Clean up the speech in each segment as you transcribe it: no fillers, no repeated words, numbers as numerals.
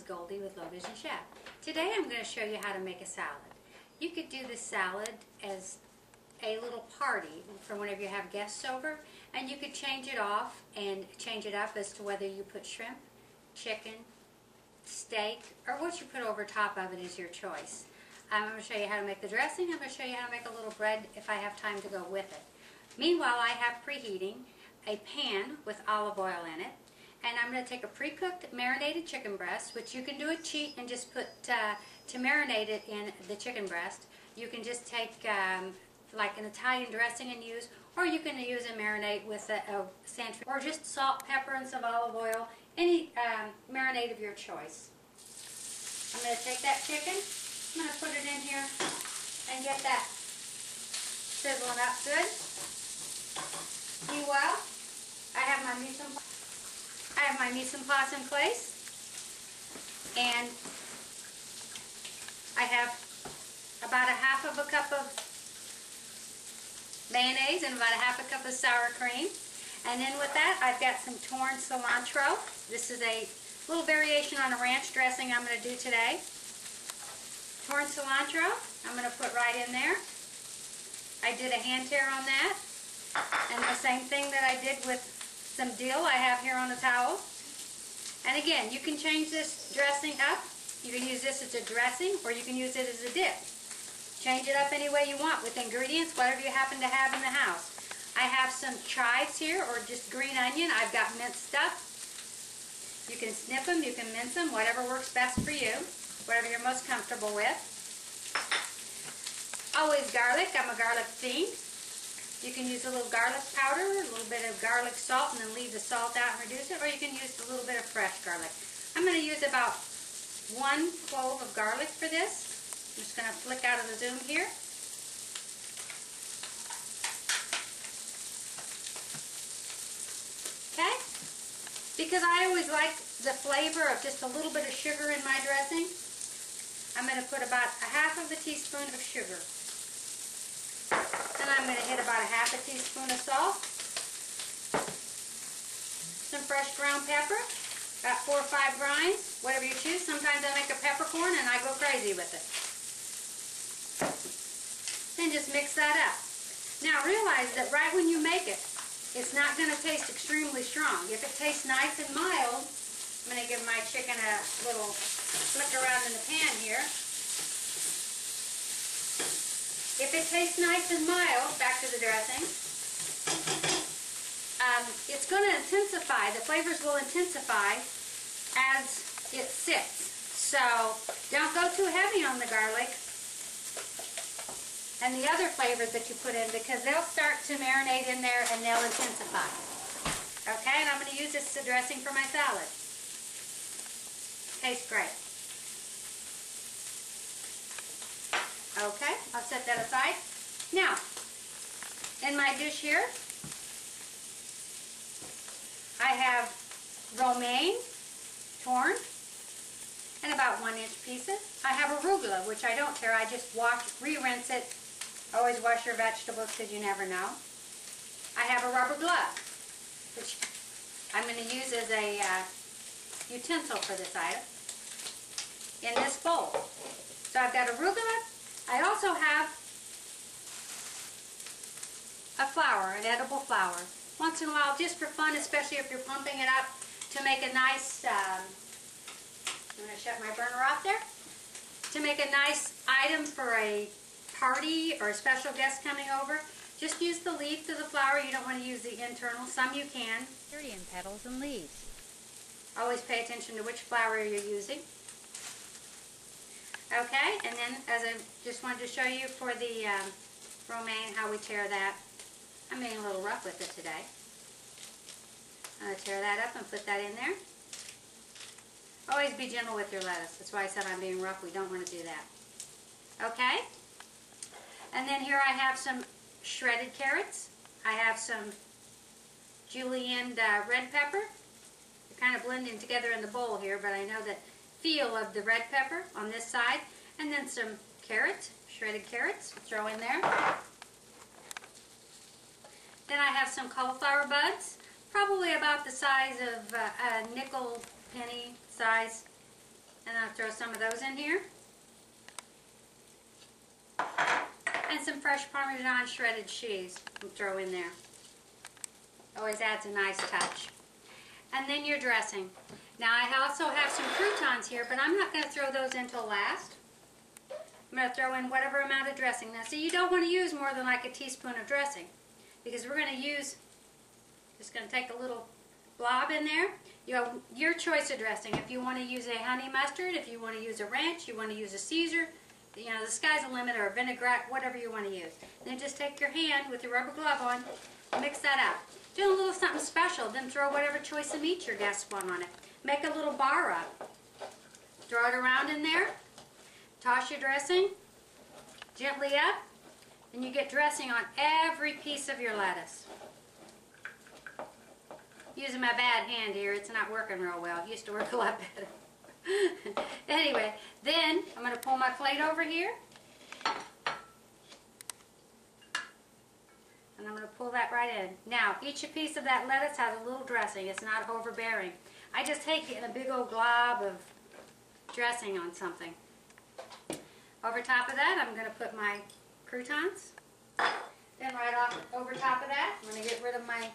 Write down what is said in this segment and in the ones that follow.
Goldie with Low Vision Chef. Today I'm going to show you how to make a salad. You could do this salad as a little party for whenever you have guests over, and you could change it off and change it up as to whether you put shrimp, chicken, steak, or what you put over top of it is your choice. I'm going to show you how to make the dressing. I'm going to show you how to make a little bread if I have time to go with it. Meanwhile, I have preheating a pan with olive oil in it. And I'm going to take a pre-cooked marinated chicken breast, which you can do a cheat and just put to marinate it in the chicken breast. You can just take like an Italian dressing and use, or you can use a marinade with a sandwich, or just salt, pepper, and some olive oil, any marinade of your choice. I'm going to take that chicken, I'm going to put it in here and get that sizzling up good. Meanwhile, I have my mise en place in place, and I have about a half of a cup of mayonnaise and about a half a cup of sour cream. And then with that, I've got some torn cilantro. This is a little variation on a ranch dressing I'm going to do today. Torn cilantro, I'm going to put right in there. I did a hand tear on that, and the same thing that I did with some dill I have here on the towel. And again, you can change this dressing up. You can use this as a dressing, or you can use it as a dip. Change it up any way you want with ingredients, whatever you happen to have in the house. I have some chives here, or just green onion. I've got minced stuff. You can snip them, you can mince them, whatever works best for you, whatever you're most comfortable with. Always garlic. I'm a garlic fiend. You can use a little garlic powder, a little bit of garlic salt, and then leave the salt out and reduce it, or you can use a little bit of fresh garlic. I'm going to use about 1 clove of garlic for this. I'm just going to flick out of the zoom here. Okay? Because I always like the flavor of just a little bit of sugar in my dressing, I'm going to put about a half of a teaspoon of sugar. Then I'm going to hit about a half a teaspoon of salt, some fresh ground pepper, about 4 or 5 grinds, whatever you choose. Sometimes I make a peppercorn and I go crazy with it. Then just mix that up. Now realize that right when you make it, it's not going to taste extremely strong. If it tastes nice and mild, I'm going to give my chicken a little flick around in the pan here. If it tastes nice and mild, back to the dressing, it's going to intensify. The flavors will intensify as it sits. So don't go too heavy on the garlic and the other flavors that you put in, because they'll start to marinate in there and they'll intensify. Okay, and I'm going to use this as a dressing for my salad. Tastes great. Okay, I'll set that aside. Now, in my dish here, I have romaine, torn, and about 1-inch pieces. I have arugula, which I don't tear. I just re-rinse it. Always wash your vegetables because you never know. I have a rubber glove, which I'm going to use as a utensil for this item, in this bowl. So I've got arugula. I also have a flour, an edible flour. Once in a while, just for fun, especially if you're pumping it up to make a nice, I'm going to shut my burner off there, to make a nice item for a party or a special guest coming over. Just use the leaf to the flour. You don't want to use the internal. Some you can. In petals and leaves. Always pay attention to which flour you're using. Okay, and then as I just wanted to show you for the romaine, how we tear that. I'm being a little rough with it today. I'm going to tear that up and put that in there. Always be gentle with your lettuce. That's why I said I'm being rough. We don't want to do that. Okay? And then here I have some shredded carrots. I have some julienne red pepper. They're kind of blending together in the bowl here, but I know that feel of the red pepper on this side, and then some carrots, shredded carrots, throw in there. Then I have some cauliflower buds, probably about the size of a nickel penny size. And then I'll throw some of those in here. And some fresh Parmesan shredded cheese we'll throw in there. Always adds a nice touch. And then your dressing. Now I also have some croutons here, but I'm not going to throw those in till last. I'm going to throw in whatever amount of dressing. Now see, you don't want to use more than like a teaspoon of dressing, because we're going to use, just going to take a little blob in there. You have your choice of dressing. If you want to use a honey mustard, if you want to use a ranch, you want to use a Caesar, you know, the sky's the limit, or a vinaigrette, whatever you want to use. And then just take your hand with your rubber glove on, mix that up. Do a little something special, then throw whatever choice of meat your guests want on it. Make a little bar up. Throw it around in there. Toss your dressing gently up, and you get dressing on every piece of your lettuce. Using my bad hand here, it's not working real well. It used to work a lot better. Anyway, then I'm going to pull my plate over here, and I'm going to pull that right in. Now, each piece of that lettuce has a little dressing. It's not overbearing. I just hate getting a big old glob of dressing on something. Over top of that, I'm going to put my croutons. Then right off over top of that, I'm going to get rid of my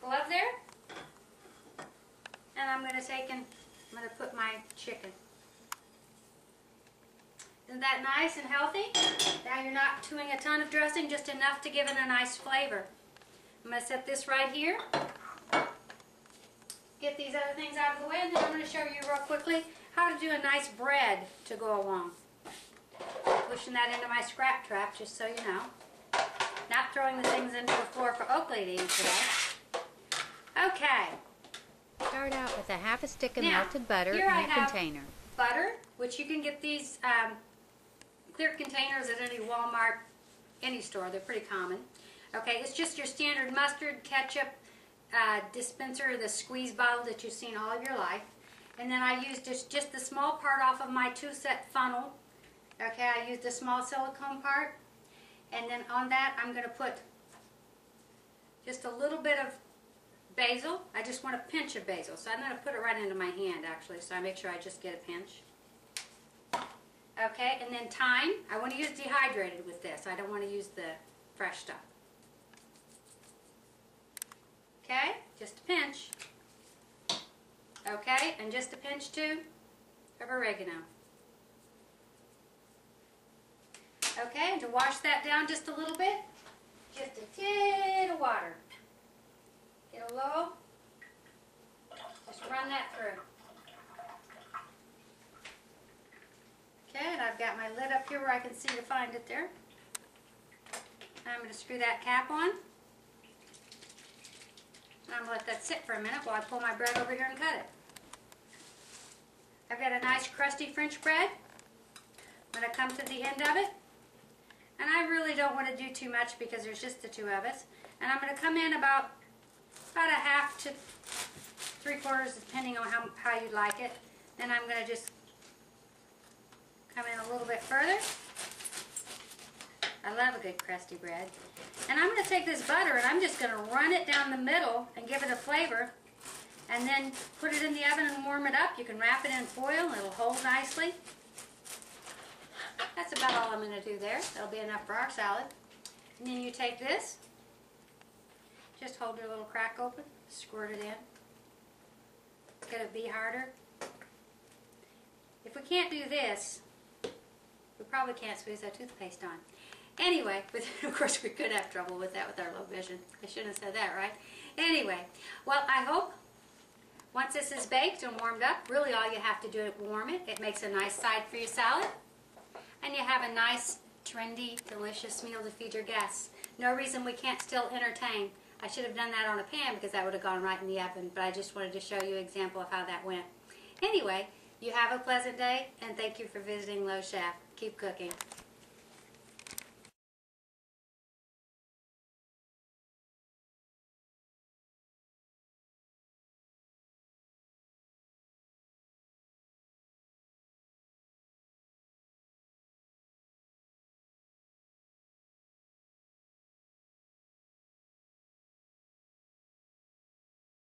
glove there. And I'm going to take and I'm going to put my chicken. Isn't that nice and healthy? Now you're not doing a ton of dressing, just enough to give it a nice flavor. I'm going to set this right here. Get these other things out of the way, and then I'm going to show you real quickly how to do a nice bread to go along. Pushing that into my scrap trap, just so you know. Not throwing the things into the floor for Oakley to eat today. Okay. Start out with a half a stick of Now, melted butter in here I a have container. Butter, which you can get these clear containers at any Walmart, any store. They're pretty common. Okay, it's just your standard mustard, ketchup dispenser, the squeeze bottle that you've seen all of your life. And then I used just the small part off of my 2-set funnel. Okay, I used a small silicone part. And then on that, I'm going to put just a little bit of basil. I just want a pinch of basil. So I'm going to put it right into my hand, actually, so I make sure I just get a pinch. Okay, and then thyme. I want to use dehydrated with this. I don't want to use the fresh stuff. Okay, just a pinch. Okay, and just a pinch, too, of oregano. Okay, and to wash that down just a little bit, just a tin of water. Get a low, just run that through. Okay, and I've got my lid up here where I can see to find it there. I'm going to screw that cap on. And I'm going to let that sit for a minute while I pull my bread over here and cut it. I've got a nice crusty French bread. I'm going to come to the end of it. And I really don't want to do too much because there's just the two of us. And I'm going to come in about a half to 3/4, depending on how you like it. Then I'm going to just come in a little bit further. I love a good crusty bread. And I'm going to take this butter and I'm just going to run it down the middle and give it a flavor. And then put it in the oven and warm it up. You can wrap it in foil and it'll hold nicely. That's about all I'm going to do there. That'll be enough for our salad. And then you take this, just hold your little crack open, squirt it in. It's going to be harder. If we can't do this, we probably can't squeeze that toothpaste on. Anyway, but of course we could have trouble with that with our low vision. I shouldn't have said that, right? Anyway, well, I hope once this is baked and warmed up, really all you have to do is warm it. It makes a nice side for your salad. And you have a nice, trendy, delicious meal to feed your guests. No reason we can't still entertain. I should have done that on a pan because that would have gone right in the oven, but I just wanted to show you an example of how that went. Anyway, you have a pleasant day, and thank you for visiting Lowe's Chef. Keep cooking.